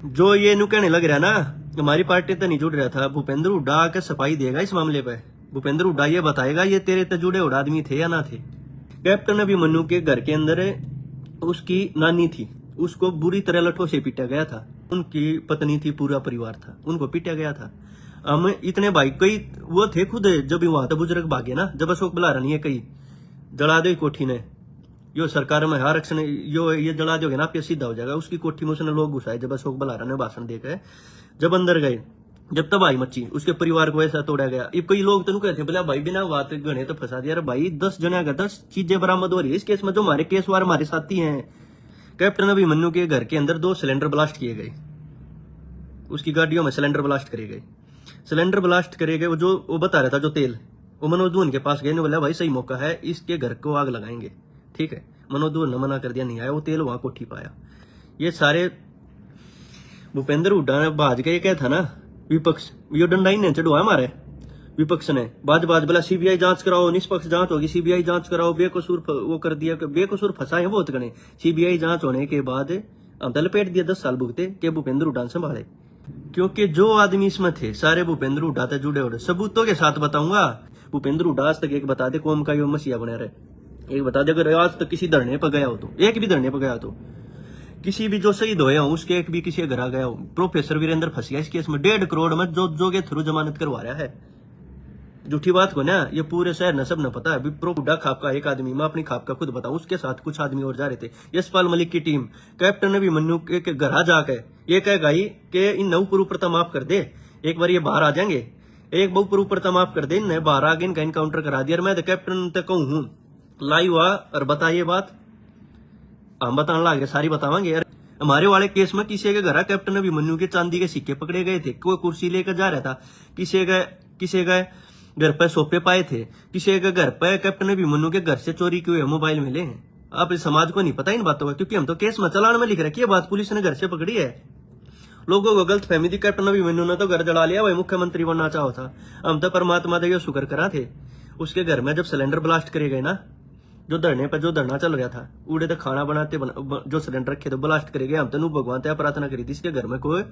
जो ये नु कहने लग रहा ना, हमारी पार्टी तो नहीं जुड़ रहा था, भूपेंद्र हुड्डा आकर सफाई देगा इस मामले पे। भूपेंद्र हुड्डा ये बताएगा ये तेरे से जुड़े हुए आदमी थे या ना थे। कैप्टन अभिमन्यु के घर के अंदर उसकी नानी थी, उसको बुरी तरह लठों से पीटा गया था। उनकी पत्नी थी, पूरा परिवार था, उनको पीटा गया था। हम इतने भाई कई वो थे खुद, जब वहां तो बुजुर्ग भागे ना, जब अशोक बुलारा नहीं है कई जला दो कोठी ने, यो सरकार में आरक्षण यो ये जला दोगे ना, आप ये सीधा हो जाएगा। उसकी कोठी में उसने लोग घुसाए जब अशोक बुलारा ने भाषण देकर, जब अंदर गए, जब तबाही मची, उसके परिवार को ऐसा तोड़ा गया। अब कई लोग तो कहते बोला भाई बिना बात गणे तो फंसा दिया। भाई 10 जने का 10 चीजें बरामद हो रही है इस केस में, जो हमारे केस वार हमारे साथी हैं। कैप्टन अभिमन्यु के घर के अंदर 2 सिलेंडर ब्लास्ट किए गए, उसकी गाड़ियों में सिलेंडर ब्लास्ट करे गए। सिलेंडर ब्लास्ट करे गए, वो जो वो बता रहा था जो तेल, वो मनोज दून के पास गए, ने बोला भाई सही मौका है, इसके घर को आग लगाएंगे। ठीक है, मनोज दून ने मना कर दिया, नहीं आया वो तेल, वहां कोठी पाया। ये सारे भूपेंद्र हुड्डा ने बाज के क्या था ना, विपक्ष यो डंडा ही ने चढ़वा हमारे विपक्ष ने बाज बोला सीबीआई जांच कराओ, निष्पक्ष जांच होगी, सीबीआई जांच कराओ, बेकसूर वो कर दिया, बेकसूर फंसा है बहुत गणे। सीबीआई जांच होने के बाद हम तो लपेट दिया 10 साल भुगते के भूपेंद्र हुड्डा संभाले, क्योंकि जो आदमी इसमें थे सारे भूपेंद्र हुड्डा से जुड़े हो रहे। सबूतों के साथ बताऊंगा। भूपेंद्र हुड्डा आज तक एक बता दे कौम का यो मसीहा बना रहे, एक बता दे अगर आज तक किसी धरने पर गया हो तो, एक भी धरने पर गया हो तो, किसी भी जो शहीद होया हो उसके एक भी किसी घर आ गया हो। प्रोफेसर वीरेंद्र फंसिया इस केस में 1.5 करोड़ में जो के थ्रू जमानत करवा रहा है। झूठी बात को ना, ये पूरे शहर न सब न पता है। विप्रो हुड्डा खाप का एक आदमी, मैं अपनी खाप का खुद बताऊं, उसके साथ कुछ आदमी और जा रहे थे। यशपाल मलिक की टीम कैप्टन अभिमन्यु के घर जाके ये कह गई कि इन नौ ऊपर माफ कर दे, एक बार ये बाहर आ जाएंगे, एक बहु ऊपर माफ कर दे, इन्हें बाहर आगे इनका इनकाउंटर करा दिया। मैं तो कैप्टन तक कहूं हूं लाई हुआ और बताइए बात, हम बताने लग रहे, सारी बतावांगे यार। हमारे वाले केस में किसी के घर कैप्टन अभिमन्यु के चांदी के सिक्के पकड़े गए थे, कोई कुर्सी लेकर जा रहा था, किसी के घर पर सोफे पाए थे, किसी के घर पर कैप्टन अभिमन्यु के घर से चोरी किए हुए मोबाइल मिले हैं। अब इस समाज को नहीं पता इन बातों का, क्योंकि हम तो केस में चलान में लिख रखी है बात, पुलिस ने घर से पकड़ी है। लोगों को गलत फहमी थी, कैप्टन अभिमन्यु ने तो घर जला लिया, वही मुख्यमंत्री बनना चाहो था। हम तो परमात्मा देव शुक्र करा थे, उसके घर में जब सिलेंडर ब्लास्ट करे गए ना, जो धरने पर जो धरना चल रहा था, उड़े तो खाना बनाते जो सिलेंडर रखे तो ब्लास्ट करे गए। हम तो भगवान त्या प्रार्थना करी थी इसके घर में कोई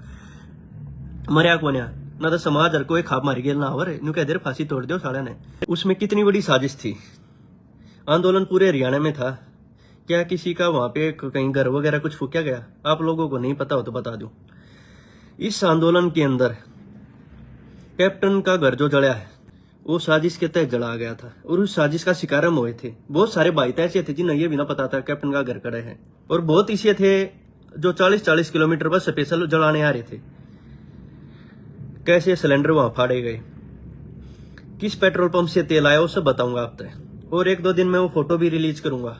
मरिया को ना तो समाज हर कोई खाप मारी गेल ना हो नु कह देर फांसी तोड़ दो साड़ा ने। उसमें कितनी बड़ी साजिश थी। आंदोलन पूरे हरियाणा में था, क्या किसी का वहां पे कहीं घर वगैरह कुछ फूका गया? आप लोगों को नहीं पता हो तो बता दूं, इस आंदोलन के अंदर कैप्टन का घर जो जला है वो साजिश के तहत जला गया था, और उस साजिश का शिकार हम हुए थे। बहुत सारे भाई ऐसे थे जिन्हें ये भी ना पता था कैप्टन का घर कड़े है, और बहुत ऐसे थे जो 40-40 किलोमीटर पर स्पेशल जलाने आ रहे थे। कैसे सिलेंडर वहां फाड़े गए, किस पेट्रोल पंप से तेल आया वो सब बताऊंगा आप तक, और 1-2 दिन में वो फोटो भी रिलीज करूंगा।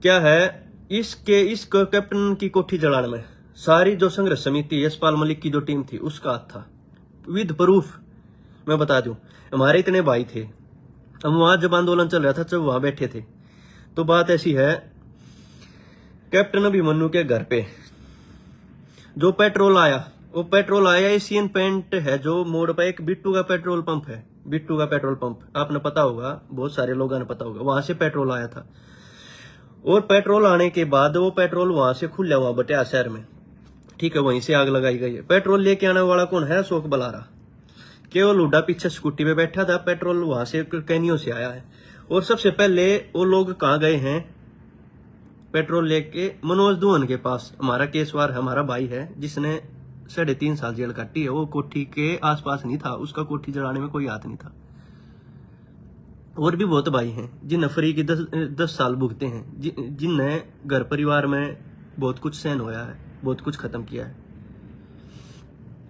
क्या है इस कैप्टन की कोठी जलाने में सारी जो संघर्ष समिति यशपाल मलिक की जो टीम थी उसका हाथ था, विद प्रूफ मैं बता दूं। हमारे इतने भाई थे, हम वहां जब आंदोलन चल रहा था जब वहां बैठे थे, तो बात ऐसी है कैप्टन अभिमन्यु के घर पे जो पेट्रोल आया, वो पेट्रोल आया एशियन पेंट है जो मोड़ पर एक बिट्टू का पेट्रोल पंप है, बिट्टू का पेट्रोल पंप आपने पता होगा, बहुत सारे लोगों ने पता होगा, वहां से पेट्रोल आया था। और पेट्रोल आने के बाद वो पेट्रोल वहां से खुला हुआ बटिया शहर में, ठीक है, वहीं से आग लगाई गई है। पेट्रोल लेके आने वाला कौन है? अशोक बुलारा। केवल हुड्डा पीछे स्कूटी पे बैठा था, पेट्रोल वहां से कैनियों से आया है। और सबसे पहले वो लोग कहाँ गए हैं पेट्रोल लेके? मनोज दुहन के पास। हमारा केसवार हमारा भाई है जिसने 3.5 साल जेल काटी है, वो कोठी के आसपास नहीं था, उसका कोठी जलाने में कोई हाथ नहीं था। और भी बहुत भाई हैं जिन्हें फ्री की 10 साल भुगते हैं, जिन्हें घर परिवार में बहुत कुछ सहन होया है, बहुत कुछ खत्म किया है।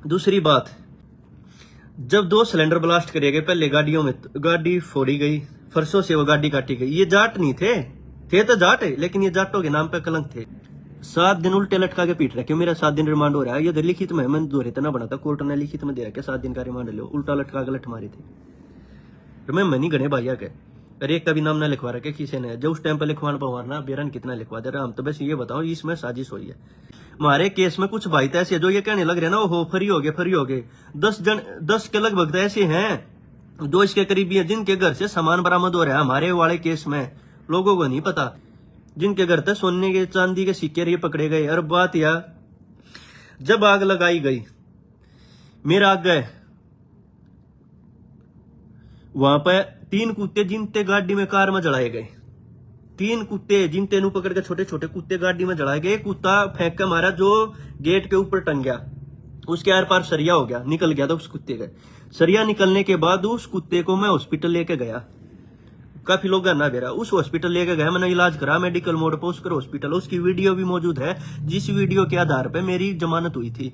दूसरी बात, जब 2 सिलेंडर ब्लास्ट करे गए, पहले गाड़ियों में गाड़ी फोड़ी गई, फरसों से वो गाड़ी काटी गई। ये जाट नहीं थे तो जाट है, लेकिन ये जाटों के नाम पे कलंक थे। 7 दिन उल्टे लटका के पीट रखे, मेरा 7 दिन रिमांड हो रहा है। ये लिखित में मैं दोहरे तना बना था, कोर्ट ने लिखित में दे रखा 7 दिन का रिमांड लो, उल्टा लटका के लठ मारी थी। मैं मनी गणे भैया के अरे एक का भी नाम ना लिखवा रखे किसी ने, जो उस टाइम पर लिखवाना पवारना बेरन कितना लिखवा दे रहा। हम तो बस ये बताओ इसमें साजिश हुई है। हमारे केस में कुछ भाई ऐसे जो ये कहने लग रहे ना वो फ्री हो गए 10 के लगभग ऐसे हैं जो इसके करीबी हैं जिनके घर से सामान बरामद हो रहा है। हमारे वाले केस में लोगों को नहीं पता, जिनके घर से सोने के चांदी के सिक्के ये पकड़े गए। और बात यह जब आग लगाई गई, मेरा आग गए, वहां पर 3 कुत्ते जिनते गाड़ी में कार में जलाए गए। 3 कुत्ते जिनते नु पकड़ के छोटे छोटे कुत्ते गाड़ी में जलाए गए। कुत्ता फेंक के मारा जो गेट के ऊपर टंग गया, उसके आर पार सरिया हो गया, निकल गया था उस कुत्ते का। सरिया निकलने के बाद उस कुत्ते को मैं हॉस्पिटल लेके गया, काफी लोग ना बेरा, उस हॉस्पिटल लेके गया, मैंने इलाज करा मेडिकल मोड पर उसकर हॉस्पिटल। उसकी वीडियो भी मौजूद है, जिस वीडियो के आधार पर मेरी जमानत हुई थी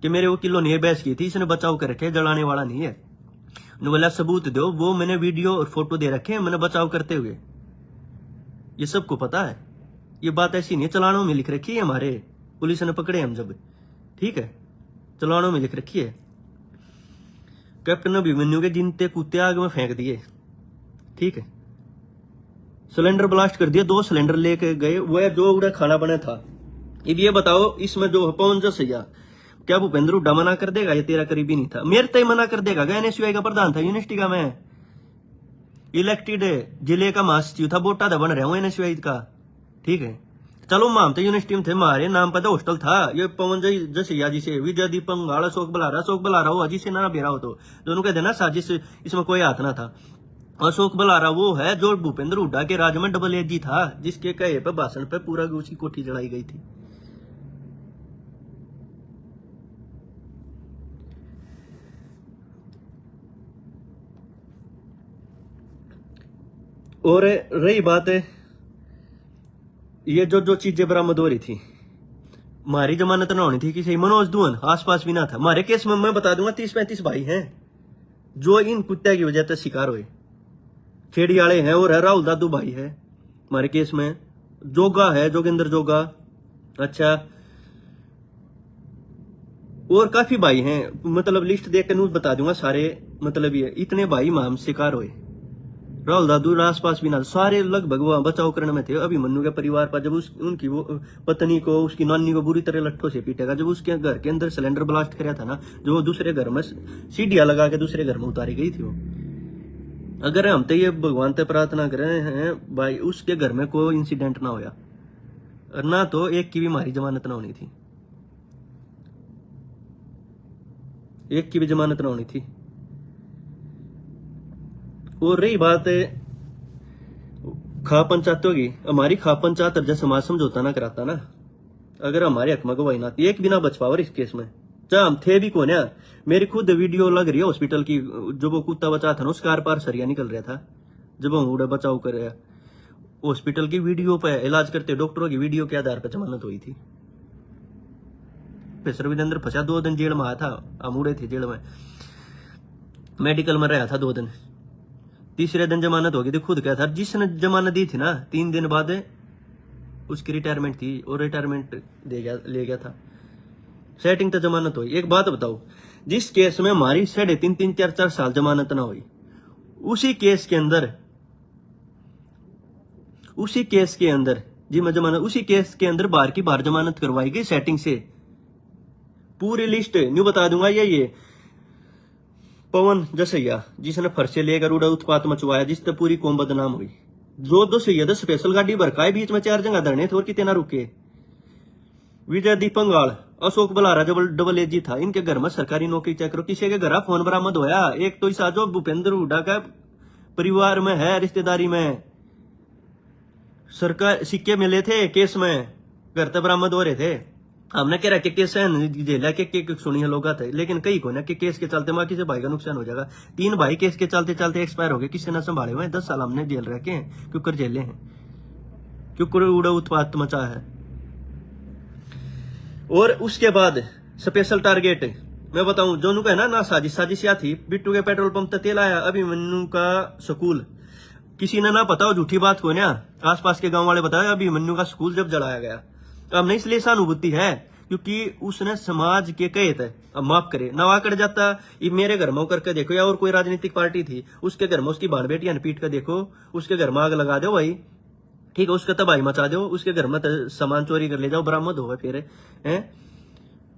कि मेरे वकीलों ने बहस की थी, इसने बचाव कर रखे, जलाने वाला नहीं है। बोला सबूत दो, वो मैंने वीडियो और फोटो दे रखे हैं मैंने बचाव करते हुए, ये सबको पता है। ये बात ऐसी नहीं है, चलानों में लिख रखी है, हमारे पुलिस ने पकड़े हम जब, ठीक है, चलानों में लिख रखी है। कैप्टन अभिमन्यु के जिनते कुत्ते आग में फेंक दिए, ठीक है, सिलेंडर ब्लास्ट कर दिया, 2 सिलेंडर लेके गए, वो जो उड़ा खाना बना था। अब ये बताओ इसमें जो पवन जसैया, क्या भूपेंद्र हुड्डा मना कर देगा? ये तेरा करीबी नहीं था, मेरे तय मना कर देगा? एनएसयूआई का प्रधान था यूनिवर्सिटी का, मैं इलेक्टेड जिले का महासचिव था, वोटा था बन रहा हूं एनएसयूआई का, ठीक है। चलो माम तो यूनिवर्सिटी में थे, हमारे नाम पर तो हॉस्टल था। ये पवन जसैया जी से विजय दीपक गाड़ा अशोक बलारा हो, अजी से ना बेरा हो तो दोनों कहते ना साजिश, इसमें कोई हाथ ना था। अशोक बलारा वो है जो भूपेंद्र हुड्डा के राज में डबल एजी था, जिसके कहे पर भाषण पे पूरा उसकी कोठी जलाई गई थी। और रही बात है ये जो चीजें बरामद हो रही थी, हमारी जमानत ना होनी थी किसी, मनोज दुहन आसपास भी ना था। हमारे केस में मैं बता दूंगा 30-35 भाई हैं जो इन कुत्ते की वजह से शिकार हुए, खेड़ी वाले हैं, और है राहुल दादू भाई है हमारे केस में, जोगा है जोगेंद्र जोगा, अच्छा, और काफी भाई हैं, मतलब लिस्ट देख कर बता दूंगा सारे, मतलब ये इतने भाई माम शिकार हुए। राहुल दादू आसपास भी ना, सारे लगभग वो बचाव करने में थे। अभिमन्यु के परिवार पर जब उनकी वो पत्नी को, उसकी नानी को बुरी तरह लट्ठों से पीटेगा, जब उसके घर के अंदर सिलेंडर ब्लास्ट कराया था ना, जो दूसरे घर में सीढ़ियां लगा के दूसरे घर में उतारी गई थी वो। अगर हम तो ये भगवान से प्रार्थना कर रहे हैं भाई उसके घर में कोई इंसिडेंट ना होया, और ना तो एक की भी हमारी जमानत ना होनी थी, एक की भी जमानत ना होनी थी। और रही बात खा पंचायत होगी, हमारी खा पंचायत अर्जा समाज समझौता ना कराता ना, अगर हमारे हक में गवाही ना थी, एक भी ना बच पावर इस केस में, चाहे हम थे भी कौन है। मेरी खुद वीडियो लग रही है हॉस्पिटल की, जब वो कुत्ता बचा था ना उसका आर पार सरिया निकल रहा था, जब हम उड़ा बचाव कर रहे हॉस्पिटल की वीडियो पे इलाज करते डॉक्टरों की वीडियो के आधार पर जमानत हुई थी। प्रोफेसर विदेंद्र फंसा 2 दिन जेल में आया था, हम उड़े थे जेल में, मेडिकल में रहा था 2 दिन, तीसरे दिन जमानत हो गई थी। खुद क्या था, जिसने जमानत दी थी ना 3 दिन बाद उसकी रिटायरमेंट थी, और रिटायरमेंट ले गया था, सेटिंग तो जमानत हुई। एक बात बताओ, जिस केस में हमारी 3.5-4 साल जमानत ना हुई, उसी केस के अंदर जी मैं जमानत, उसी केस के अंदर बार की बार जमानत करवाई गई सेटिंग से। पूरी लिस्ट न्यू बता दूंगा, ये पवन जसैया जिसने फर्शे लेकर उड़ा उत्पात मचवाया, जिससे पूरी कौम बदनाम हुई। जो सैयद स्पेशल गाड़ी भरकाए, बीच में 4 जगह धरने थे और कितने ना रुके। विजय दीपंगाल अशोक बलारा डबल एजी था, इनके घर में सरकारी नौकरी चेक करो, किसी के घर फोन बरामद होया। एक तो इसा जो भूपेंद्र हुड्डा का परिवार में है, रिश्तेदारी में सरकार सिक्के मिले थे केस में, घर तक बरामद हो रहे थे। हमने कह रहा कि केस जेला के सुनी है लोग थे, लेकिन कई को ना कि केस के चलते माँ किसी भाई का नुकसान हो जाएगा। 3 भाई केस के चलते चलते एक्सपायर हो गए, किसी ने संभाले हुए 10 साल हमने जेल रखे हैं, क्योंकि जेले हैं, क्योंकि उड़ा उत्पात मचा है। और उसके बाद स्पेशल टारगेट मैं बताऊं, जो नुका है ना साजिश या थी, बिट्टू के पेट्रोल पंप तक तेल आया, अभिमन्यु का स्कूल, किसी ने ना पता हो झूठी बात को ना, आसपास के गांव वाले बताया अभिमन्यु का स्कूल जब जलाया गया। अब नहीं इसलिए सहानुभूति है क्योंकि उसने समाज के कहे थे, अब माफ करे नवा कर जाता, ये मेरे घर में करके देखो, या और कोई राजनीतिक पार्टी थी उसके घर में उसकी बाण बेटियां पीट कर देखो, उसके घर में आग लगा दो भाई, ठीक है, उसका तबाही मचा दो, उसके घर में सामान चोरी कर ले जाओ, बरामद हो फिर है,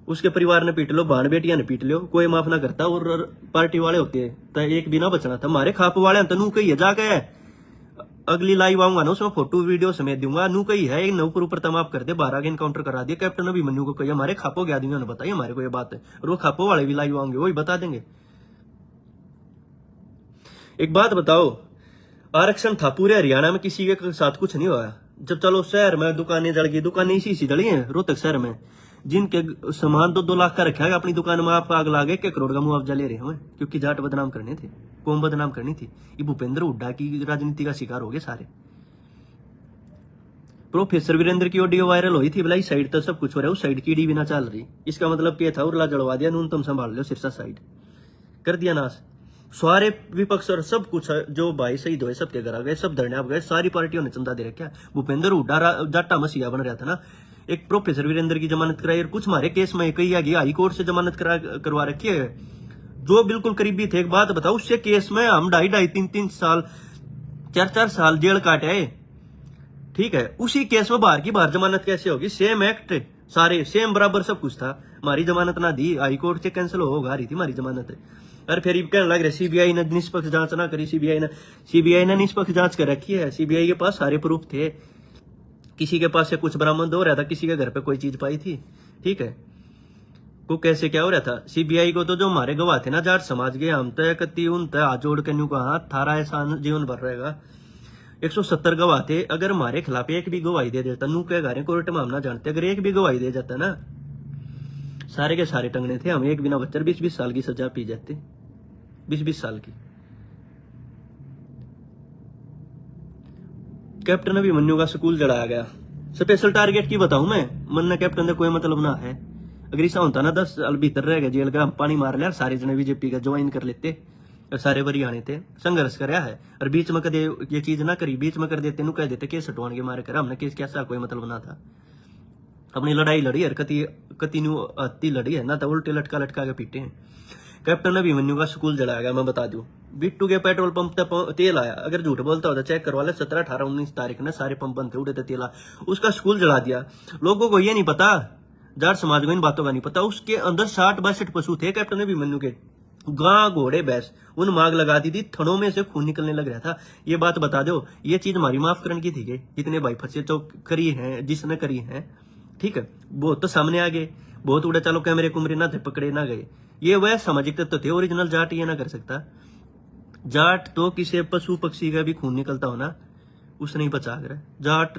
उसके परिवार ने पीट लो, बाण बेटियां ने पीट लो, कोई माफ ना करता। और पार्टी वाले होते तो एक भी ना बचना था। हमारे खाप वाले तनु कही जाके अगली लाइव आऊंगा ना उसमें फोटो वीडियो समेत दूंगा। नू कही है नौकर ऊपर तमाम कर दे 12 के इनकाउंटर करा दिया कैप्टन अभिमन्यु को। कही हमारे खापो के आदमियों ने बताई हमारे को ये बात है, और वो खापो वाले भी लाइव आएंगे वही बता देंगे। एक बात बताओ, आरक्षण था पूरे हरियाणा में, किसी के साथ कुछ नहीं हुआ। जब चलो शहर में दुकानें जल गई, दुकानें इसी जली हैं रोहतक शहर में, जिनके सामान 2-2 लाख का रखा है अपनी दुकान में, आप आग लागे 1 करोड़ का मुआवजा ले रहे हैं, क्योंकि जाट बदनाम करने थे, कौम बदनाम करनी थी। ये भूपेंद्र हुड्डा की राजनीति का शिकार हो गए सारे। प्रोफेसर वीरेंद्र की ऑडियो वायरल हुई थी, बोला इस साइड तो सब कुछ हो रहा है, उस साइड कीड़ी भी ना चल रही। इसका मतलब क्या था, उर्ला जड़वा दिया, नून तुम संभाल लो, सिरसा साइड कर दिया नाश। सारे विपक्ष और सब कुछ जो भाई शहीद हुए सबके घर आ गए, सब धरने आप गए, सारी पार्टियों ने चंदा दे रखा। भूपेंद्र हुड्डा जाटा मसीहा बन रहा था ना। एक प्रोफेसर वीरेंद्र की जमानत कराई, और कुछ हमारे केस में कही गई हाई कोर्ट से जमानत करवा रखी है, जो बिल्कुल करीबी थे। एक बात बताओ, उससे केस में हम 2.5, 3 साल 4 साल जेल काटे है, ठीक है। उसी केस में बाहर की बाहर जमानत कैसे होगी? सेम एक्ट, सारे सेम बराबर सब कुछ था। हमारी जमानत ना दी, हाई कोर्ट से कैंसिल होगा रही थी हमारी जमानत। और फिर कहने लग रहे सीबीआई ने निष्पक्ष जांच ना करी। सीबीआई ने निष्पक्ष जांच कर रखी है। सीबीआई के पास सारे प्रूफ थे, किसी के पास से कुछ बरामद हो रहा था, किसी के घर पे कोई चीज पाई थी, ठीक है। को कैसे क्या हो रहा था सीबीआई को, तो जो हमारे गवाह थे ना जाट समाज के, हम तय कती उन तय हाथ जोड़ के न्यू कहा थारा एहसान जीवन भर रहेगा। 170 गवाह थे, अगर हमारे खिलाफ एक भी गवाही दे देता, नू कह रहे कोर्ट में हम ना जानते, अगर एक भी गवाही दे जाता ना, सारे के सारे टंगने थे, हम एक बिना बच्चर 20-20 साल की सजा पी जाते, 20-20 साल की। कैप्टन अभिमन्यु का स्कूल जलाया गया। स्पेशल टारगेट की बताऊं मैं, मन ने कैप्टन ने कोई मतलब ना है। अगर ऐसा होता ना 10 साल भीतर रह गया जेल का, हम पानी मार लिया, सारे जने बीजेपी का ज्वाइन कर लेते, और सारे हरियाणे थे, संघर्ष कराया है। और बीच में कदे ये चीज ना करी, बीच में कर देते, नु कह देते केस हटवाने के मारे कर, हमने केस कैसा कोई मतलब ना था। अपनी लड़ाई लड़ी है, कति न्यू अति लड़ी है ना, तो उल्टे लटका के पीटे हैं। कैप्टन अभिमन्यु का स्कूल जलाया गया। मैं बता दूं, बिट्टू के पेट्रोल पंप तक तेल आया, अगर झूठ बोलता होता चेक करवा ले, 17, 18, 19 तारीख ने सारे पंप बंद थे, उड़े थे तेला, उसका स्कूल जला दिया। लोगों को ये नहीं पता, जाट समाज को इन बातों का नहीं पता, उसके अंदर 60-62 पशु थे कैप्टन अभिमन्यु के, गां घोड़े भैंस, उन मांग लगा दी थी, थनों में से खून निकलने लग रहा था। ये बात बता दो, ये चीज हमारी माफ करने की थी कि जितने भाई फंसे तो करी है, जिसने करी है, ठीक है। बहुत तो सामने आ गए, बहुत उड़े, चलो कैमरे कुमरे ना थे, पकड़े ना गए, ये वह सामाजिक तत्व थे। ओरिजिनल जाट ये ना कर सकता। जाट तो किसी पशु पक्षी का भी खून निकलता हो ना, उसने ही बचा कर। जाट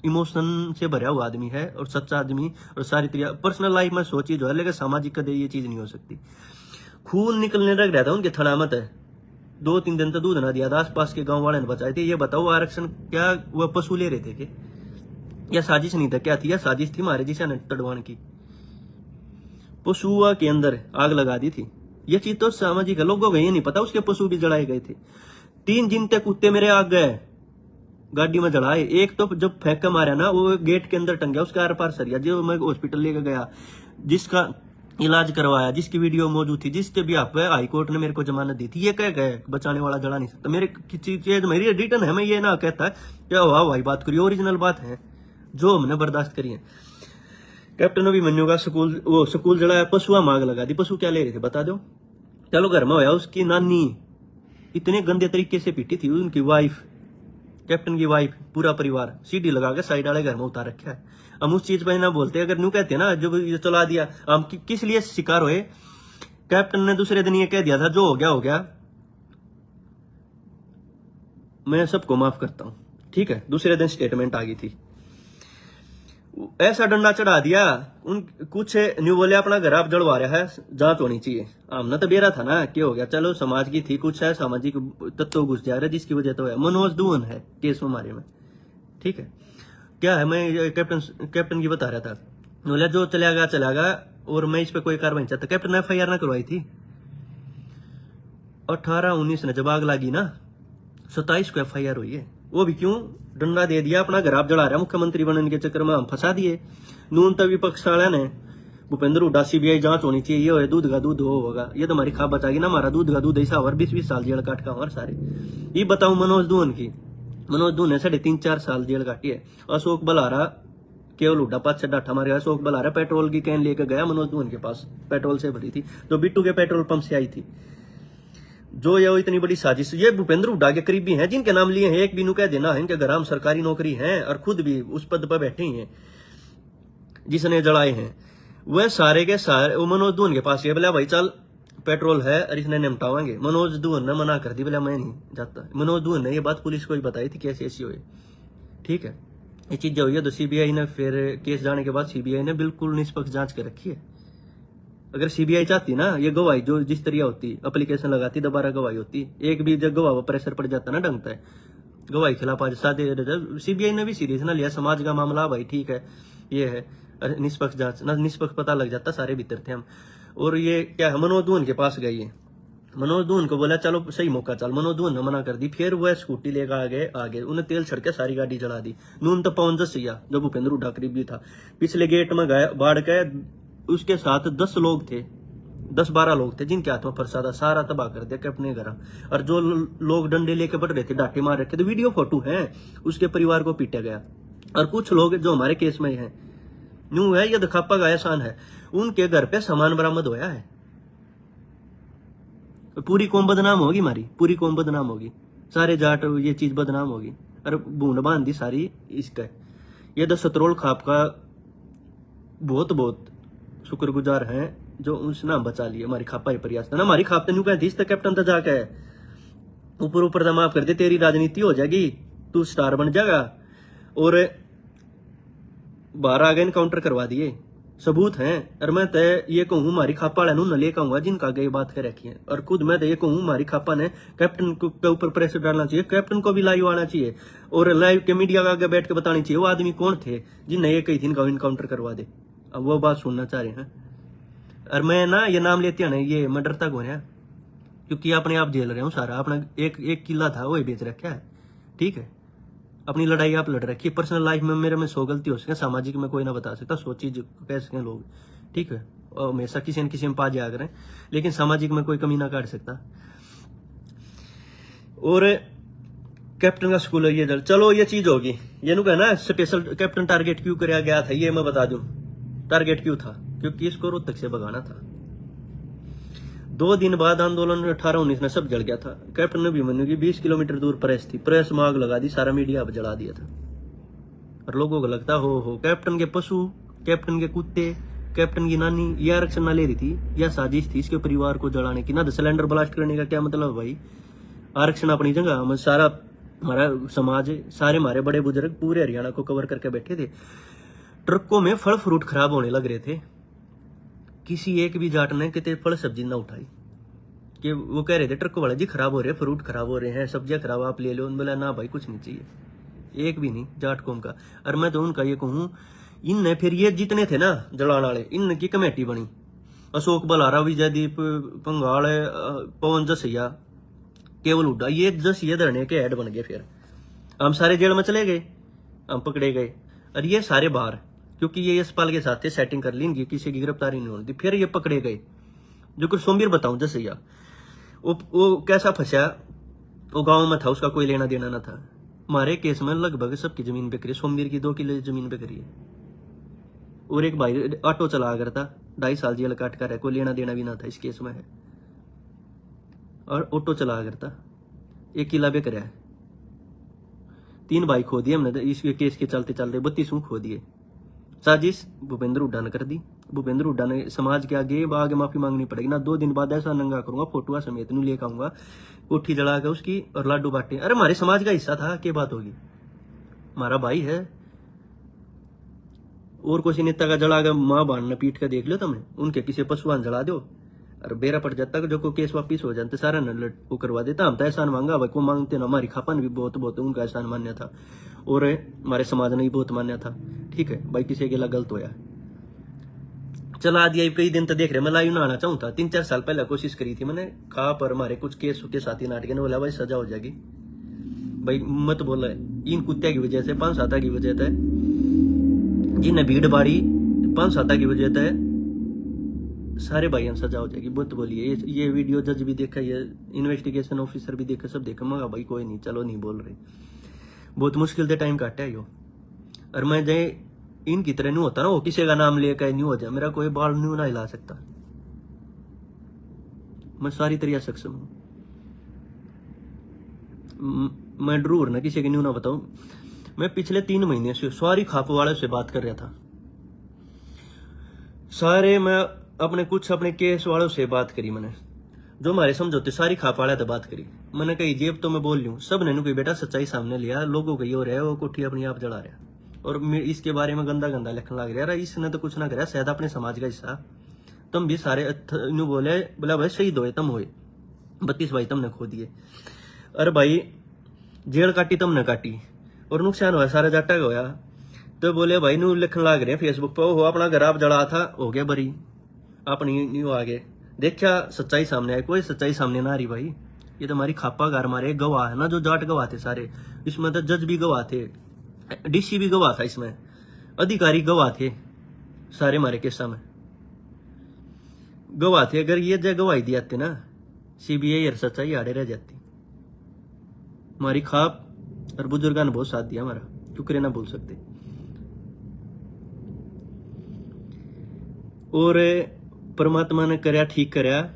इमोशन से भरा हुआ आदमी है, और सच्चा आदमी, और सारी तरह पर्सनल लाइफ में 100 चीज हो, लेकिन सामाजिक कदे ये चीज नहीं हो सकती। खून निकलने लग रहा था उनके थड़ामत है, 2-3 दिन तो दूध ना दिया था, आसपास के गांव वाले ने बचाए थे। ये बताओ आरक्षण क्या वह पशु ले रहे थे कि या साजिश नहीं था, क्या थी? या साजिश थी हमारे जिसे तड़वान की, पशुआ के अंदर आग लगा दी थी। ये चीज तो सामाजिक है, लोगों को ये नहीं पता उसके पशु भी जलाए गए थे। 3 जिनते कुत्ते मेरे आग गए, गाड़ी में जलाए। एक तो जब फेंक के मारा ना, वो गेट के अंदर टंग गया, उसका आर पार सरिया, जो मैं हॉस्पिटल लेकर गया, जिसका इलाज करवाया, जिसकी वीडियो मौजूद थी, जिसके भी आप हाई कोर्ट ने मेरे को जमानत दी थी, ये कह गए बचाने वाला जला नहीं सकता। मेरे चीज मेरी रिटर्न है, मैं ये ना कहता क्या वाह भाई बात करिए, ओरिजिनल बात है जो हमने बर्दाश्त करी है। कैप्टन अभिमन्यु का स्कूल जलाया, पशुआ मांग लगा दी। पशु क्या ले रहे थे बता दो? चलो घर में होया, उसकी नानी इतने गंदे तरीके से पीटी थी, उनकी वाइफ, कैप्टन की वाइफ, पूरा परिवार सीडी लगा के साइड वाले घर में उतार रखा है। हम उस चीज पर ना बोलते, अगर न्यू कहते ना जब ये चला दिया, हम किस लिए शिकार हुए? कैप्टन ने दूसरे दिन ये कह दिया था, जो हो गया हो गया, मैं सबको माफ करता हूं, ठीक है। दूसरे दिन स्टेटमेंट आ गई थी, ऐसा डंडा चढ़ा दिया। उन कुछ न्यू बोले अपना घर आप जड़वा रहा है, जांच होनी चाहिए। हमने तो बेरा था ना, क्या हो गया, चलो समाज की थी, कुछ है सामाजिक तत्व घुस जा रहा है, जिसकी वजह तो है। मनोज दुवन है केस हमारे में, ठीक है। क्या है, मैं कैप्टन की बता रहा था, बोला जो चलेगा, और मैं इस पे कोई कार्रवाई चाहता। कैप्टन ने FIR ना करवाई थी, 18-19 ने जब आग लगी ना, 27 को FIR हुई है। वो भी क्यों? डंडा दे दिया, अपना घर आप जला रहा, मुख्यमंत्री बनने के चक्कर में हम फंसा दिए। नून तक विपक्ष वाले ने भूपेंद्र हुड्डा CBI जांच होनी चाहिए, ये दूध का दूध होगा, ये तो हमारी खा बचाएगी ना, हमारा दूध का दूध ऐसा और 20-20 साल जेल काट का हमारे सारे। ये बताऊं मनोज दुवन की, मनोज दुवन ने 3.5-4 साल जेल काटी है। अशोक बलारा केवल हुड्डा 5 डाठा हमारे। अशोक बलारा पेट्रोल की कैन लेकर गया मनोज दुवन के पास, पेट्रोल से भरी थी, जो बिट्टू के पेट्रोल पंप से आई थी। जो ये इतनी बड़ी साजिश, ये भूपेंद्र हुड्डा के करीबी हैं जिनके नाम लिए हैं, एक भी नु कह देना है इनके घर हम सरकारी नौकरी है और खुद भी उस पद पर बैठे ही हैं जिसने जलाए हैं, वह सारे के सारे वो मनोज दून के पास ये बोला भाई चल पेट्रोल है और इसने निपटावांगे। मनोज दून ने मना कर दी, बोला मैं नहीं जाता। मनोज दून ने ये बात पुलिस को ही बताई थी कैसे ऐसी हुई, ठीक है। ये चीजें हुई है तो सीबीआई ने फिर केस जाने के बाद सीबीआई ने बिल्कुल निष्पक्ष जांच कर रखी है। अगर सीबीआई चाहती ना ये गवाही जो जिस तरह होती एप्लीकेशन लगाती दोबारा गवाही होती, एक भी जब गवाह प्रेशर पड़ जाता ना ढंगता है गवाही खिलाफ आज सादे। सीबीआई ने भी सीरियस ना लिया, समाज का मामला भाई ठीक है ये है, निष्पक्ष जांच ना निष्पक्ष पता लग जाता, सारे भीतर थे हम। और ये क्या है, मनोज दून के पास गई है, मनोज दून को बोला चलो सही मौका चल, मनोज दून ने मना कर दी। फिर वह स्कूटी लेकर आगे उन्हें तेल छिड़के सारी गाड़ी जला दी। नून तो पवन जसिया जो भूपेंद्र हुड्डा करीबी था पिछले गेट में गए बाढ़ के, उसके साथ 10 लोग थे, 10-12 लोग थे जिनके हाथ में प्रसाद सारा तबाह कर दिया अपने घर। और जो लोग डंडे लेके बढ़ रहे थे डांटे मार रखे थे, वीडियो फोटो है, उसके परिवार को पीटा गया। और कुछ लोग जो हमारे केस में हैं न्यू है, ये दखापा का एहसान है, उनके घर पे सामान बरामद होया है। पूरी कौम बदनाम होगी, हमारी पूरी कौम बदनाम होगी, सारे जाट ये चीज बदनाम होगी। और बूंद बांध दी सारी इसका। ये तो सतरोल खाप का बहुत बहुत शुक्रगुजार हैं जो उसने नाम बचा लिया, हमारी खापा ही प्रयास था ना। हमारी खाप तो न्यू कहती इस कैप्टन तो जाके ऊपर ऊपर तो माफ कर दे, तेरी राजनीति हो जाएगी, तू स्टार बन जाएगा। और 12 आगे इनकाउंटर करवा दिए, सबूत हैं। और मैं तय ये कहूँ हमारी खापा वाले नू न ले कहूंगा जिनका आगे बात कर रखी है। और खुद मैं तो ये कहूँ हमारी खापा ने कैप्टन के ऊपर प्रेशर डालना चाहिए, कैप्टन को भी लाइव आना चाहिए और लाइव के मीडिया का आगे बैठ के बतानी चाहिए वो आदमी कौन थे जिन्हें ये कही थी इनका इनकाउंटर करवा दे। अब वो बात सुनना चाह रहे हैं। और मैं ना ये नाम लेते हैं ना, ये मैं डरता कौन है क्योंकि अपने आप झेल रहे हूँ सारा। अपना एक किला था वो बेच रखा है, ठीक है। अपनी लड़ाई आप लड़ रखी है। पर्सनल लाइफ में मेरे में 100 गलती हो सके, सामाजिक में कोई ना बता सकता, 100 चीज कह सकें लोग, ठीक है। और हमेशा किसी न किसी में पा जाया करें, लेकिन सामाजिक में कोई कमी ना काट सकता। और कैप्टन का स्कूल है ये, चलो ये चीज होगी। ये नु कहना स्पेशल कैप्टन टारगेट क्यों कराया गया था, ये मैं बता दूं टारगेट क्यों था, क्योंकि इसको रोहतक से भगाना था। 2 दिन बाद आंदोलन 18-19 में सब जल गया था। कैप्टन अभिमन्यु की 20 किलोमीटर दूर प्रेस थी, प्रेस में आग लगा दी, सारा मीडिया अब जला दिया था। और लोगों को लगता हो कैप्टन के पशु, कैप्टन के कुत्ते, कैप्टन की नानी ये आरक्षण ना ले रही थी, यह साजिश थी इसके परिवार को जलाने की। ना सिलेंडर ब्लास्ट करने का क्या मतलब भाई, आरक्षण अपनी जगह। हम सारा हमारा समाज, सारे हमारे बड़े बुजुर्ग पूरे हरियाणा को कवर करके बैठे थे। ट्रकों में फल फ्रूट खराब होने लग रहे थे, किसी एक भी जाट ने कितने फल सब्जी ना उठाई कि वो कह रहे थे ट्रक वाले जी खराब हो रहे हैं, फ्रूट खराब हो रहे हैं, सब्जियां खराब आप ले लो। बोला ना भाई कुछ नहीं चाहिए, एक भी नहीं जाट कौम का। और मैं तो उनका ये कहूँ, इनने फिर ये जितने थे ना जलाने वाले, इनकी कमेटी बनी, अशोक बलारा, विजयदीप पंगाल, पवन जसिया, केवल हुड्डा, ये जसिया धरने के हेड बन गए। फिर हम सारे जेल में चले गए, हम पकड़े गए और ये सारे बाहर, क्योंकि ये यशपाल के साथ सेटिंग कर ली इनकी, किसी की गिरफ्तारी नहीं होनी थी। फिर ये पकड़े गए। जो कुछ सोमवीर बताऊं जसैया, वो कैसा फंसा, वो गांव में था, उसका कोई लेना देना ना था। हमारे केस में लगभग सबकी जमीन बिक रही, सोमवीर की 2 किलो जमीन बिक रही है। और एक भाई ऑटो चला करता, 2.5 साल जेल काट कर है, कोई लेना देना भी ना था इस केस में है। और ऑटो चला करता, 1 किला बिक रहा है। 3 भाई खो दिए हमने इस केस के चलते चलते, 32 खो दिए। साजिश भूपेंद्र हुड्डा ने कर दी। भूपेंद्र हुड्डा ने समाज के आगे माफी मांगनी पड़ेगी ना। 2 दिन बाद ऐसा नंगा करूंगा, फोटुआ समेत नहीं लेकर आऊंगा, कोठी जला के उसकी और लाडू बांटे। अरे हमारे समाज का हिस्सा था, क्या बात होगी, हमारा भाई है। और किसी नेता का जला कर माँ बाण ने पीट कर देख लो तुमने, उनके किसी पशुआन जला दो और बेरा पड़ जाता, जो को केस वापिस हो जाते सारा न वो करवा देता। हम तो एहसान मांगा भाई को मांगते ना, हमारी खापा ने भी बहुत उनका एहसान मान्य था और हमारे समाज ने भी बहुत मान्य था, ठीक है भाई। किसी के लिए गलत होया चला दिया। कई दिन तो देख रहे, मैं लाइव ना आना चाहूँ था। 3-4 साल पहले कोशिश करी थी मैंने, कहा पर हमारे कुछ केस के साथी नाटक ने बोला भाई सजा हो जाएगी भाई, मत बोला इन कुत्ते की वजह से, 5 साता की वजह से, जिन्हें भीड़ बाड़ी 5 साता की वजह से सारे भाइयों सजा हो जाएगी। बुत बोलिए ये वीडियो जज भी देखा, ये इन्वेस्टिगेशन ऑफिसर भी देखा, सब देखा। मगा भाई कोई नहीं, चलो नहीं बोल रहे, बहुत मुश्किल से टाइम काटा है यो। और मैं जाए इनकी तरह नहीं होता ना, वो किसी का नाम लेकर नहीं हो जाए, मेरा कोई बाल नहीं ना हिला सकता, मैं सारी तरह सक्षम हूँ। मैं ड्रूर ना किसी के न्यू ना बताऊं, मैं पिछले 3 महीने से सारी खाप वाले से बात कर रहा था। सारे मैं अपने केस वालों से बात करी, मैंने जो हमारे समझौते सारी खाप वाले से बात करी। मैंने कही जेब तो मैं बोल लूँ, सब ने कोई बेटा सच्चाई सामने लिया, लोगों का ये हो रहा है वो कोठी अपनी आप जला रहा, और इसके बारे में गंदा गंदा लिखने लग रहा। इसने तो कुछ ना करा, शायद अपने समाज का हिस्सा तुम भी सारे बोले बोला भाई शहीद होए तुम होए, 32 भाई तुमने खो दिए, अरे भाई जेल काटी तुमने काटी, और नुकसान हुआ सारा जाटा का होया। तो बोले भाई नू लिखने लग रहे फेसबुक पर, हो अपना घर आप जला था, हो गया बरी, अपनी न्यू आगे देखा सच्चाई सामने आई, कोई सच्चाई सामने ना आ रही भाई। ये तो हमारी खापा घर मारे गवाह है ना, जो जाट गवाह थे सारे, इसमें तो जज भी गवाह थे, डीसी भी गवाह था, इसमें अधिकारी गवाह थे, सारे हमारे केसा में गवाह थे। अगर ये जगह गवाही दी जाती ना सीबीआई और सच्चाई आड़े रह जाती। हमारी खाप और बुजुर्गों ने बहुत साथ दिया हमारा, शुक्र ना भूल सकते। और परमात्मा ने करया ठीक करया,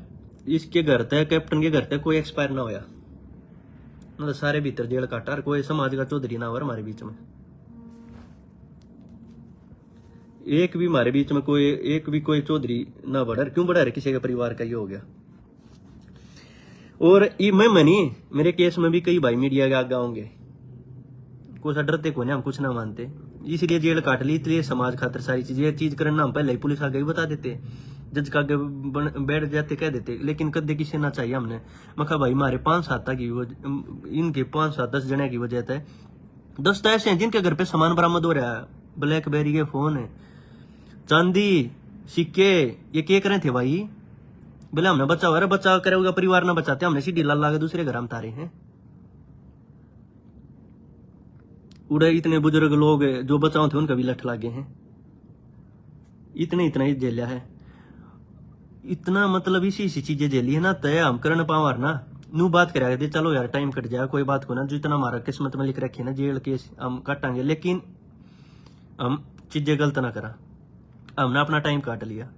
इसके घर तक कैप्टन के घर तक कोई एक्सपायर ना होया, मतलब सारे भीतर जेल काटा, और कोई समाज का चौधरी ना हुआ हमारे बीच में, एक भी हमारे बीच में कोई चौधरी ना बढ़ा। क्यों बढ़ा रहे, किसी के परिवार का ये हो गया। और मैं मनी मेरे केस में भी कई भाई मीडिया के आगे होंगे, कुछ डरते को नहीं, हम कुछ ना मानते, इसलिए जेल काट ली, इसलिए समाज खातर सारी चीज, ये चीज करना हम पहले ही पुलिस आगे ही बता देते, जज का आगे बैठ जाते कह देते, लेकिन कदे किसी ना चाहिए हमने। मखा भाई हमारे 5-7 की इनके 5-7-10 जने की वजह से 10 तो ऐसे हैं जिनके घर पे सामान बरामद हो रहा है, ब्लैकबेरी के फोन है, चांदी, सिक्के, ये क्या करे थे भाई, बोले हमने बचा हुआ, बचा करेगा परिवार ना बचाते, हमने सीढ़ी लाल ला के दूसरे घर हम तारे हैं। उड़े इतने बुजुर्ग लोग जो बचाओ थे उनका भी लठ लागे हैं, इतना ही झेलिया है, इतना मतलब इसी चीजें झेली है ना, तय हम करने पावर ना नू बात करा दे, चलो यार टाइम कट जाए कोई बात को ना, जितना हमारा किस्मत में लिख रखी है ना जेल केस हम काटांगे, लेकिन हम चीजें गलत ना करा, हमने अपना टाइम काट लिया।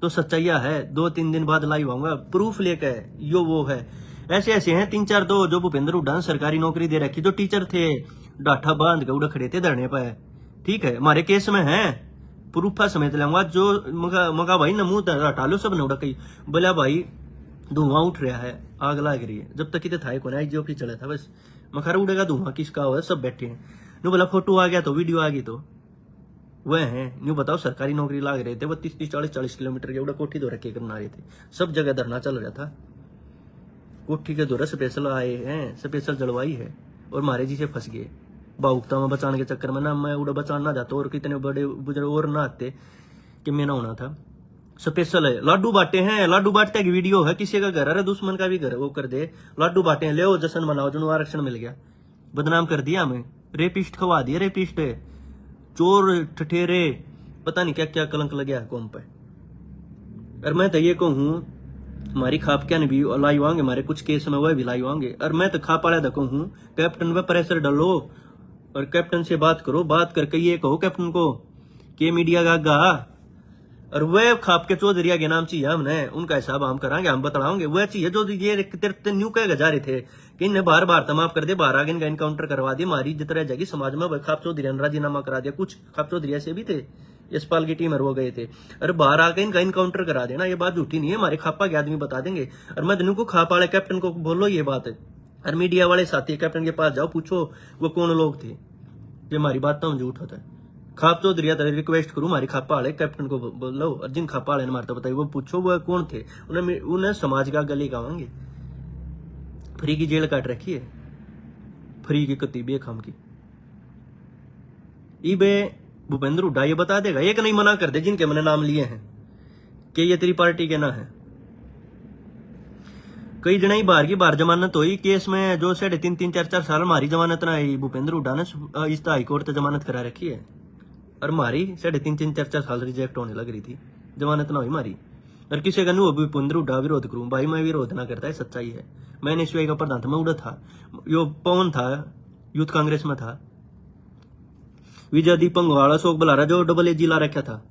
तो सच्चाइया है 2-3 दिन बाद लाइव आऊंगा प्रूफ लेके, यो वो है, ऐसे हैं 3-4 दो जो भूपेंद्र हुड्डा ने सरकारी नौकरी दे रखी, जो टीचर थे डाठा बांध के उड़ खड़े थे धरने पर, ठीक है हमारे केस में है, प्रूफा समेत लाऊंगा, जो मगा भाई नमूद हटा लो सब ने उड़ा कही, बोला भाई धुआं उठ रहा है, आग लग रही है, जब तक था को ना जो चला था बस, मखा उड़ेगा धुआं किसका हो, सब बैठे हैं, नो बोला फोटो आ गया तो वीडियो आ गई तो वह है, न्यू बताओ सरकारी नौकरी लाग रहे थे, 32-40 किलोमीटर के उड़ा कोठी दो रखे करना रहे थे, सब जगह धरना चल रहा था, कोठी के दौरा स्पेशल आए हैं, स्पेशल जलवाई है, और मारे जी से फंस गए भावुकता में बचाने के चक्कर में ना, मैं उड़ा बचाना ना जाता, और कितने बड़े बुजुर्ग और ना आते कि मैं ना होना था। स्पेशल है, लाडू बांटे हैं, लाडू बांटते की वीडियो है, किसी का घर अरे दुश्मन का भी घर वो कर दे, लाडू बांटे हैं, ले जश्न मनाओ, जो आरक्षण मिल गया, बदनाम कर दिया हमें, रेपिस्ट खवा दिया, रेपिस्ट चोर ठठेरे पता नहीं क्या क्या कलंक लग गया कौम पे। और मैं तो ये कहूँ हमारी खाप क्या नहीं भी लाइव आएंगे, हमारे कुछ केस में वह भी लाइव आएंगे, और मैं तो खाप वाला तो कहूँ कैप्टन पे प्रेशर डालो और कैप्टन से बात करो, बात करके ये कहो कैप्टन को कि मीडिया का गा, और वह खाप के चौधरी के नाम चाहिए हमने, उनका हिसाब हम कराएंगे, हम बतलाओगे, वह चाहिए जो ये न्यू कह जा रहे थे कि इन्हें बार बार माफ कर दे, बाहर आगे इनका इनकाउंटर करवा दे, हमारी इज्जत रह जाएगी समाज में। खाप चौधरी ने राजीनामा करा दिया, कुछ खाप चौधरी ऐसे भी थे यशपाल की टीम वो गए थे, अरे बाहर आके इनका इनकाउंटर करा देना, ये बात झूठी नहीं है, हमारे खापा के आदमी बता देंगे। और मैं को खापा वाले कैप्टन को बोलो ये बात है, और मीडिया वाले साथी कैप्टन के पास जाओ, पूछो वो कौन लोग थे, ये हमारी बात तो झूठ होता है। खाप चौधरी रिक्वेस्ट करूं हमारी खापा वाले कैप्टन को बोलो, और जिन खापा वाले ने मारता बताइए वो पूछो वो कौन थे, उन्हें समाज का गली गावांगे। फ्री की जेल काट रखी है, फ्री की कती बेखम की, इबे भूपेंद्र हुड्डा ये बता देगा, एक नहीं मना कर दे जिनके मैंने नाम लिए हैं कि ये तेरी पार्टी के ना है। कई जने ही बाहर जमानत हुई केस में, जो 3.5-4 साल हमारी जमानत ना आई, भूपेंद्र हुड्डा ने इस हाईकोर्ट से जमानत करा रखी है, और हमारी 3.5-4 साल रिजेक्ट होने लग रही थी, जमानत ना हुई हमारी। और किसी का नहीं भूपेंद्र हुड्डा विरोध करूं, भाई मैं विरोध ना करता है, सच्चाई है। मैंने एसबीआई का प्रधान था, मैं उड़ा था, यो पवन था यूथ कांग्रेस में था, विजय दीपंगवाड़ा अशोक बलारा जो AA ला रखा था,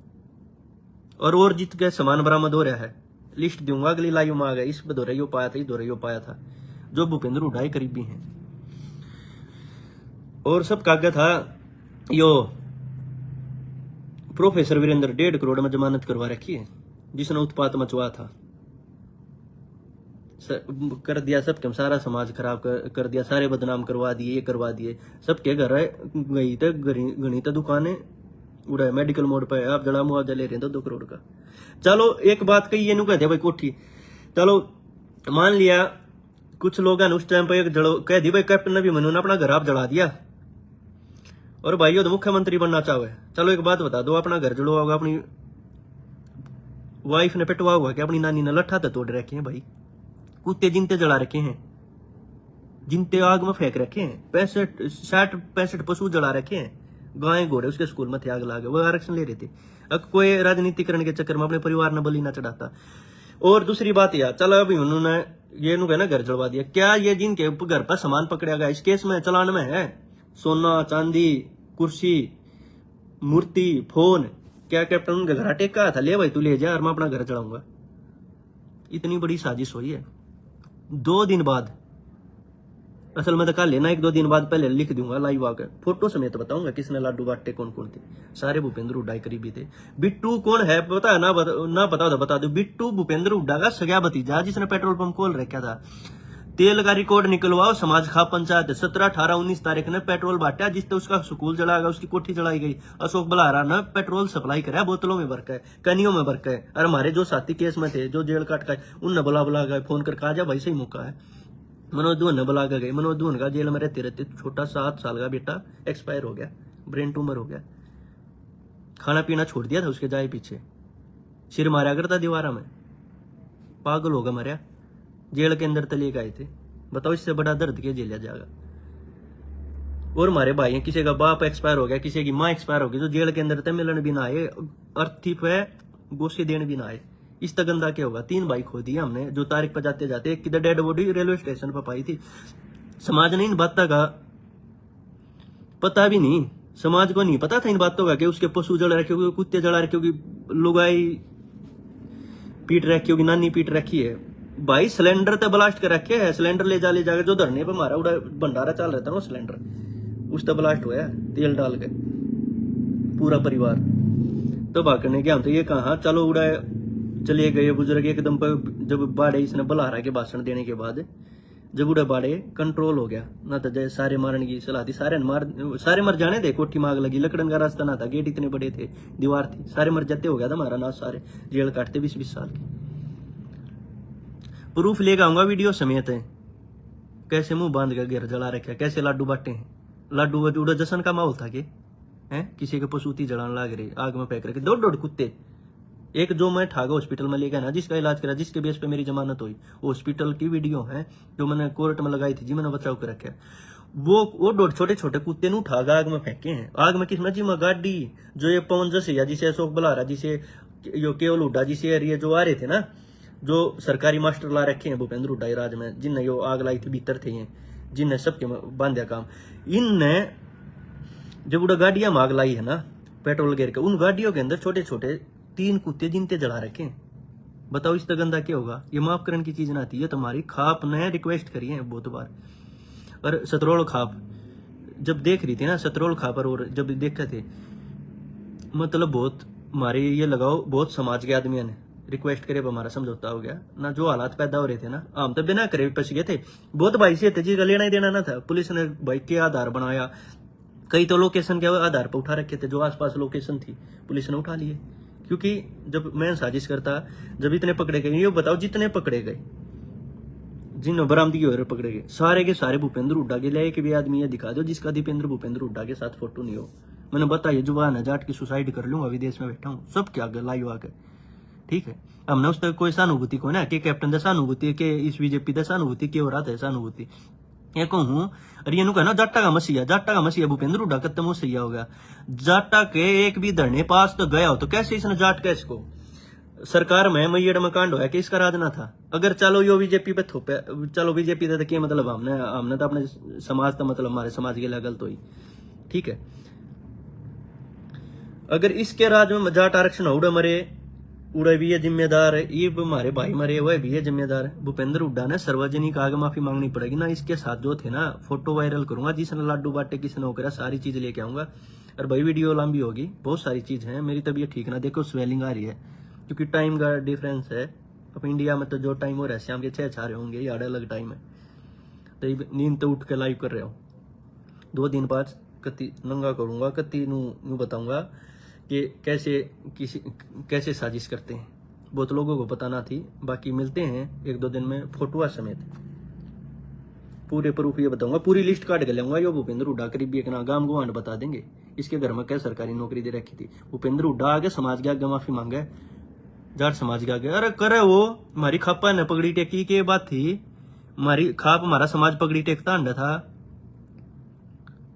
और जीत के सामान बरामद हो रहा है, लिस्ट दूंगा अगली लाइव में आ गया, इस पे दो रही पाया था, इस दो रही पाया था, जो भूपेंद्र हुड्डा करीबी हैं। और सब कागज था यो प्रोफेसर वीरेंद्र 1.5 करोड़ में जमानत करवा रखी है, जिसने उत्पात मचवा था, कर दिया सबके सारा समाज खराब कर दिया, सारे बदनाम करवा दिए, ये करवा दिए। सबके घर गई थे गणी तो दुकानें उड़ा मेडिकल मोड पे आप जड़ा मुआवजा ले रहे हैं 2 करोड़ का। चलो एक बात कही ये कहते भाई कोठी, चलो मान लिया कुछ लोग उस टाइम पे एक जड़ो कह दी भाई कैप्टन अभिमन्यु ने अपना घर आप जला दिया और भाई वो तो मुख्यमंत्री बनना चाहे। चलो एक बात बता दो, अपना घर जड़वा होगा, अपनी वाइफ ने पिटवा हुआ कि अपनी नानी ने लट्ठा तो तोड़ रखे हैं भाई, कुत्ते जिनते जला रखे हैं, जिनते आग में फेंक रखे हैं, 65 पशु जला रखे हैं, गाय घोड़े उसके स्कूल में थे, आग लागे, वो आरक्षण ले रहे थे। अब कोई राजनीतिकरण के चक्कर में अपने परिवार ने बलि ना चढ़ाता। और दूसरी बात यार, चलो अभी उन्होंने ये ना घर जलवा दिया, क्या ये जिनके घर पर सामान पकड़ा गया इस केस में चलान में है सोना चांदी कुर्सी मूर्ति फोन, क्या कैप्टन उनके घर टेका था, ले भाई तू ले जा और मैं अपना घर चढ़ाऊंगा। इतनी बड़ी साजिश हुई है। 2 दिन बाद, असल में तो कल लेना 1-2 दिन बाद पहले लिख दूंगा लाइव आकर, फोटो समेत बताऊंगा किसने लाडू बांटे, कौन कौन थे। सारे भूपेंद्र हुड्डा करीबी थे। बिट्टू कौन है पता है ना पता तो बता दो। बिट्टू भूपेंद्र हुड्डा का सगा भतीजा जिसने पेट्रोल पंप खोल रखा था। तेल का रिकॉर्ड निकलवाओ, समाज खा पंचायत 17, 18, 19 तारीख ने पेट्रोल बांटा, जिससे उसका स्कूल जलाएगा, उसकी कोठी जलाई गई। अशोक बलारा ने पेट्रोल सप्लाई करा, बोतलों में भर के कनियों में भर के। और हमारे जो साथी केस में थे, जो जेल काट का, उनने बुला गए फोन करके आ जा भाई सही मौका है। मनोज दुहन ने बुला के गए। मनोज दुहन का जेल में रहते रहते छोटा 7 साल का बेटा एक्सपायर हो गया, ब्रेन ट्यूमर हो गया, खाना पीना छोड़ दिया था उसके जाए पीछे, सिर मारा करता दीवारा में, पागल होगा मरिया, जेल के अंदर तले गए थे। बताओ इससे बड़ा दर्द क्या झेला जाएगा। और हमारे भाई हैं, किसी का बाप एक्सपायर हो गया, किसी की माँ एक्सपायर हो गई, जो जेल के अंदर थे, मिलन भी ना आए, अर्थी पे गोशी देने भी ना आए। इस तक गंदा क्या होगा। 3 बाइक खो दिया हमने, जो तारीख पर जाते जाते, एक किधर डेड बॉडी रेलवे स्टेशन पर पाई थी। समाज ने इन बातों का पता भी नहीं, समाज को नहीं पता था इन बातों का कि उसके पशु जड़ रखे होगी, कुत्ते जड़ा रखे होगी, लुगाई पीट रखी होगी, नानी पीट रखी है। भाई सिलेंडर तो ब्लास्ट कर रखे है, सिलेंडर ले जाकर जो धरने पे मारा उड़ा भंडारा चल रहा था ना सिलेंडर, उस तो ब्लास्ट हुआ तेल डाल के पूरा परिवार। तो भागने के हम तो ये कहा चलो उड़ा चले गए बुजुर्ग एकदम पर। जब बाड़े इसने बुलारा के भाषण देने के बाद जब उड़ा बाड़े कंट्रोल हो गया ना, तो जय सारे मारने की सलाह थी, सारे मर जाने थे। कोठी मांग लगी, लकड़न का रास्ता ना था, गेट इतने बड़े थे, दीवार थी, सारे मर जाते हो गया था हमारा ना, सारे जेल काटते 20-20 साल की। प्रूफ लेकर आऊंगा वीडियो समेत है, कैसे मुंह बांध कर घर जला रखे, कैसे लाडू बांटे हैं। लाडू उड़ा जश्न का माहौल था कि हैं, किसी के पसूती जलाने लाग रहे, आग में फेंक रखे 2-2 कुत्ते। एक जो मैं ठागा हॉस्पिटल में ले गया ना, जिसका इलाज करा, जिसके बेस पे मेरी जमानत हुई, हॉस्पिटल की वीडियो है जो मैंने कोर्ट में लगाई थी, जी मैंने बचाव कर रखा। वो छोटे कुत्ते ने उठागा आग में फेंके हैं। आग में किस में जी में गाड़ी, जो ये पवन जसिया, जिसे अशोक बलारा, जिसे यो केवल हुड्डा, जिसे ये जो आ रहे थे ना, जो सरकारी मास्टर ला रखे हैं भूपेंद्र हुड्डा राज में, जिनने यो आग लाई थी भीतर थे, जिनने सबके बांधा काम, इनने जब उड़ा गाड़ियां माग लाई है ना पेट्रोल गिर के, उन गाड़ियों के अंदर छोटे 3 कुत्ते जिनते जला रखे हैं। बताओ इस गंदा क्या होगा। ये माफ करने की चीज ना थी, ये तुम्हारी खाप ने रिक्वेस्ट करी है बहुत बार। और सतरोल खाप जब देख रही थी ना, सतरोल खापर, और जब देखे थे, मतलब बहुत हमारे ये लगाओ, बहुत समाज के आदमियों ने रिक्वेस्ट करे, हमारा समझौता हो गया ना। जो हालात पैदा हो रहे थे ना, हम तो बिना करे पछ गए थे। बहुत भाई से थे जिसका लेना ही देना ना था, पुलिस ने भाई के आधार बनाया, कई तो लोकेशन के आधार पर उठा रखे थे, जो आसपास लोकेशन थी पुलिस ने उठा लिए। क्योंकि जब मैं साजिश करता, जब इतने पकड़े गए, ये बताओ जितने पकड़े गए, जिन बरामदगी हो रहे पकड़े गए, सारे के सारे भूपेंद्र हुड्डा के लिए। एक भी आदमी ये दिखा दो जिसका भूपेंद्र हुड्डा के साथ फोटो नहीं हो। मैंने बताया जुबान है, जाट की सुसाइड कर लूंगा, विदेश में बैठा हूँ, सब क्या लाइव आकर, ठीक है। हमने उस तक कोई सहानुभूति को ना कि कैप्टन सहानुभूति के इस बीजेपी सहानुभूति की हो रहा था सहानुभूति ये कहूँ। और ये कहना जाटा का मसीहा भूपेंद्र हुड्डा खत्म हो सही हो गया। जाटा के एक भी धरने पास तो गया हो, तो कैसे इसने जाट का इसको सरकार में मैयड़ में कांड होया कि इसका राज ना था। अगर चलो यो बीजेपी पे थोपे, चलो बीजेपी तो क्या मतलब, हमने तो अपने समाज का मतलब हमारे समाज के लिए गलत हुई, ठीक है। अगर इसके राज में जाट आरक्षण हो मरे उड़े भी है जिम्मेदार है, ये हमारे भाई मरे हुए भी है जिम्मेदार है। भूपेंद्र हुड्डा ने सार्वजनिक आगे माफी मांगनी पड़ेगी ना। इसके साथ जो थे ना, फोटो वायरल करूंगा, जिसने लाडू बाटे किसने हो करा, सारी चीज लेके आऊंगा। और भाई वीडियो लंबी होगी, बहुत सारी चीज है। मेरी तबीयत ठीक ना, देखो स्वेलिंग आ रही है क्योंकि टाइम का डिफरेंस है। अब इंडिया में तो जो टाइम हो रहा है शाम के 6 होंगे, ये अलग टाइम है। तो नींद तो उठ के लाइव कर रहे हो। 2 दिन बाद कति नंगा करूंगा, कति नू बताऊंगा कि कैसे साजिश करते हैं। बहुत लोगों को पता ना थी। बाकी मिलते हैं 1-2 दिन में फोटोआ समेत पूरे प्रूफ ये बताऊंगा। पूरी लिस्ट काट के लाऊंगा। यो भूपेंद्र हुड्डा करीबी एक ना गांव गुआंड बता देंगे इसके घर में क्या सरकारी नौकरी दे रखी थी। भूपेंद्र हुड्डा आगे समाज के आगे माफी मांगे, जाट समाज के आगे। अरे करे वो हमारी खापा ने पगड़ी टेकी के बात थी, हमारी खाप हमारा समाज पगड़ी टेकता अंडा था।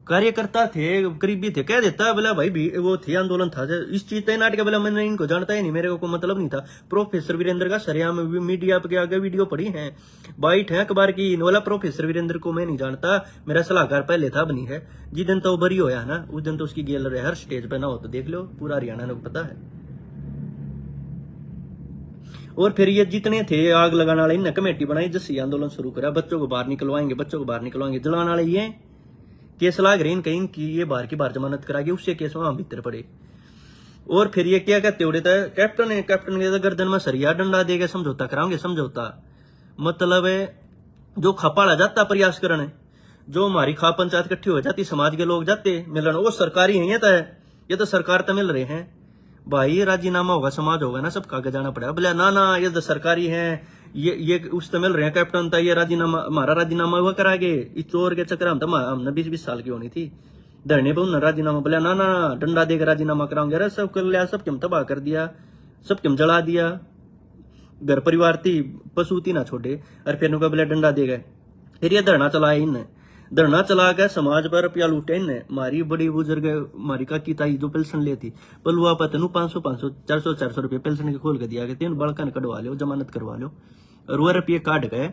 कार्यकर्ता थे, करीबी थे, कह देता बोला भाई भी वो थे, आंदोलन था इस चीज तय नाटक बोला। मैंने इनको जानता ही नहीं, मेरे को कोई मतलब नहीं था। प्रोफेसर वीरेंद्र का सरेआम मीडिया के आगे वीडियो पड़ी है, बाइट है अखबार की। बोला प्रोफेसर वीरेंद्र को मैं नहीं जानता, मेरा सलाहकार पहले था बनी है। जिस दिन तो वो बरी होया ना, उस दिन तो उसकी गेल रहे हर स्टेज पे ना हो तो देख लो, पूरा हरियाणा को पता है। और फिर ये जितने थे आग लगाने वाले, इन्हें कमेटी बनाई, जैसे आंदोलन शुरू करा, बच्चों को बाहर निकलवाएंगे, बच्चों को बाहर निकलवाएंगे। जलाने वाले ये केस लाग रहे इनके, इनकी ये बाहर की बाहर जमानत करा के उससे केस वहां भीतर पड़े। और फिर ये क्या कहते उड़े था कैप्टन के गर्दन में सरिया डंडा देगा, समझौता कराओगे। समझौता मतलब है जो खपाड़ा जाता प्रयास करने, जो हमारी खा पंचायत इकट्ठी हो जाती, समाज के लोग जाते मिलन, वो सरकारी है। ये तो सरकार तो मिल रहे हैं भाई। राजीनामा होगा, समाज होगा ना, सब कागज जाना पड़ेगा। बोले ना ये तो सरकारी है, ये उस तो मिल रहे हैं कैप्टन था, ये राजीनामा हमारा राजीनामा हुआ करागे। इस चोर के चक्कर हमने 20-20 साल की होनी थी धरने पर उन्हें राजीनामा। बोला ना डंडा देकर राजीनामा कराऊंगे। अरे सब कर लिया, सब क्यों तबाह कर दिया, सब क्यों जला दिया। घर परिवार थी, पशु थी ना छोटे। और फिर बोले डंडा दे गए। फिर ये धरना चलाया इनने, धरना चला गया समाज पर रुपया लूटे इनने। हमारी बड़ी बुजुर्ग हमारी काकी ताई जो पेंशन लेती पलुआ पतनू 500 400 रुपये पेंशन के खोल के दिया गया। तीन बड़का कटवा लो, जमानत करवा लो। और वह रुपये काट गए।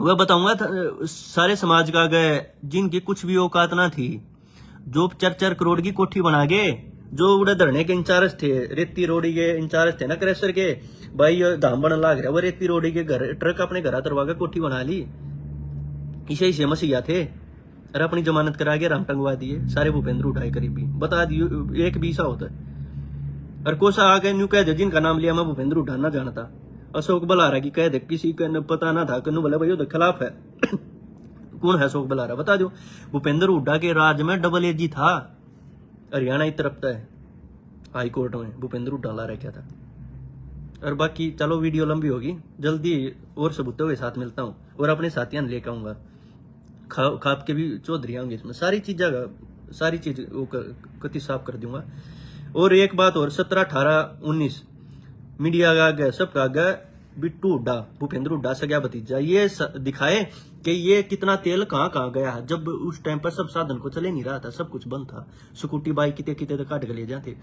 वह बताऊंगा सारे समाज का गए जिनकी कुछ भी औकात ना थी, जो 4-4 करोड़ की कोठी बना गए, जो उड़े धरने के इंचार्ज थे, रेती रोडी के इंचार्ज थे ना क्रेशर के, भाई धाम बन लाग रहा। वो रेती रोडी के घर ट्रक अपने घर तरवा के कोठी बना ली। इसे मसीहा थे। अरे अपनी जमानत करा के राम टंगवा दिए सारे भूपेंद्र उठाए करीबी। बता दियो एक भी सा होता है। और कोसा आगे न्यू कह दे जिनका नाम लिया मैं भूपेंद्र उठा ना जानता। अशोक बलारा की कह दे, किसी का पता ना था, कन्नू बोले भाई वो खिलाफ है। कौन है अशोक बलारा बता दो। भूपेंद्र हुड्डा के राज में डबल एजी था। हरियाणा ही तरफता है हाई कोर्ट में भूपेंद्र हुड्डा ला रखा था। और बाकी चलो वीडियो लंबी होगी, जल्दी और सबूतों के साथ मिलता हूँ और अपने साथियों लेकर आऊंगा। खाप के भी चौधरी आऊंगे इसमें, सारी चीज कति साफ कर दूंगा। और एक बात और, 17, 18, 19 मीडिया का आगे सबका आगे बिट्टू हुड्डा, भूपेंद्र हुड्डा सगा भतीजा, ये दिखाए कि ये कितना तेल कहाँ गया। जब उस टाइम पर सब साधन को चले नहीं रहा था, सब कुछ बंद था। स्कूटी बाइक किते तो काट के ले जाते।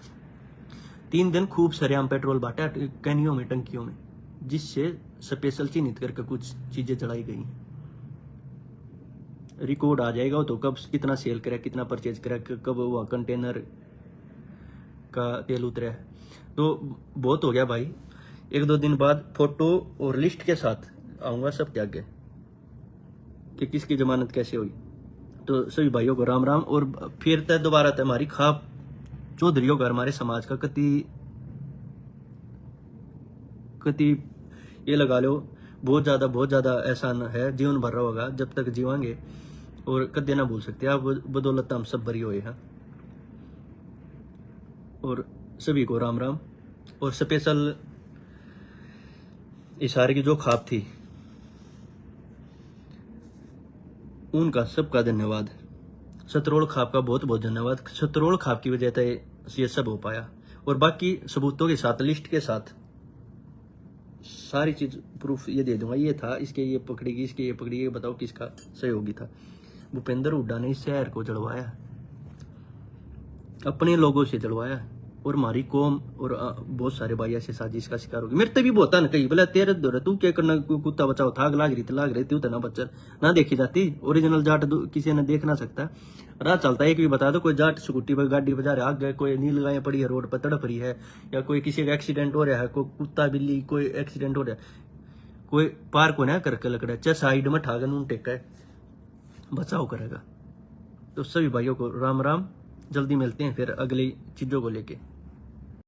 3 दिन खूब सरेआम पेट्रोल बांटा कैनियों में, टंकियों में, जिससे स्पेशल चिन्हित करके कुछ चीजें चलाई गई। रिकॉर्ड आ जाएगा तो कब कितना सेल करा, कितना परचेज करा, कब हुआ कंटेनर का तेल उतरा। तो बहुत हो गया भाई। 1-2 दिन बाद फोटो और लिस्ट के साथ आऊंगा सबके आगे कि किसकी जमानत कैसे हुई। तो सभी भाइयों को राम राम। और फिर तय दोबारा तय हमारी खाप चौधरियों का, हमारे समाज का कति ये लगा लो बहुत ज्यादा एहसान है, जीवन भर रहा होगा जब तक जीवांगे। और कदे ना भूल सकते आप, बदौलत हम सब बरी हुए हैं। और सभी को राम राम। और स्पेशल इशारे की जो खाप थी उनका सबका धन्यवाद। सतरोड़ खाप का बहुत धन्यवाद। सतरोड़ खाप की वजह से ये सब हो पाया। और बाकी सबूतों के साथ, लिस्ट के साथ सारी चीज प्रूफ ये दे दूंगा। ये था, इसके ये पकड़ेगी, इसके ये पकड़ेगी, बताओ किसका सहयोगी था। भूपेंद्र हुड्डा ने इस शहर को जलवाया, अपने लोगों से जलवाया। और हमारी कौम और बहुत सारे भाई ऐसे साजिश का शिकार होगी। मेरे तो भी बहुत है कही बोला तेरे दौरे तू क्या करना, कुत्ता बचाओ था लाग रही थी उतना बच्चर ना देखी जाती। ओरिजिनल जाट किसी ने देख ना सकता। राह चलता है एक भी बता दो कोई जाट स्कूटी पर गाड़ी बजा रहा आगे, कोई नील गाय पड़ी है रोड पर तड़प रही है, या कोई किसी का एक्सीडेंट हो रहा है, कोई कुत्ता बिल्ली कोई एक्सीडेंट हो रहा है, कोई पार्क होना करके लकड़ा चाहे साइड में ठाकर नून टेका है बचाव करेगा। तो सभी भाइयों को राम राम, जल्दी मिलते हैं फिर अगली चीजों को लेके।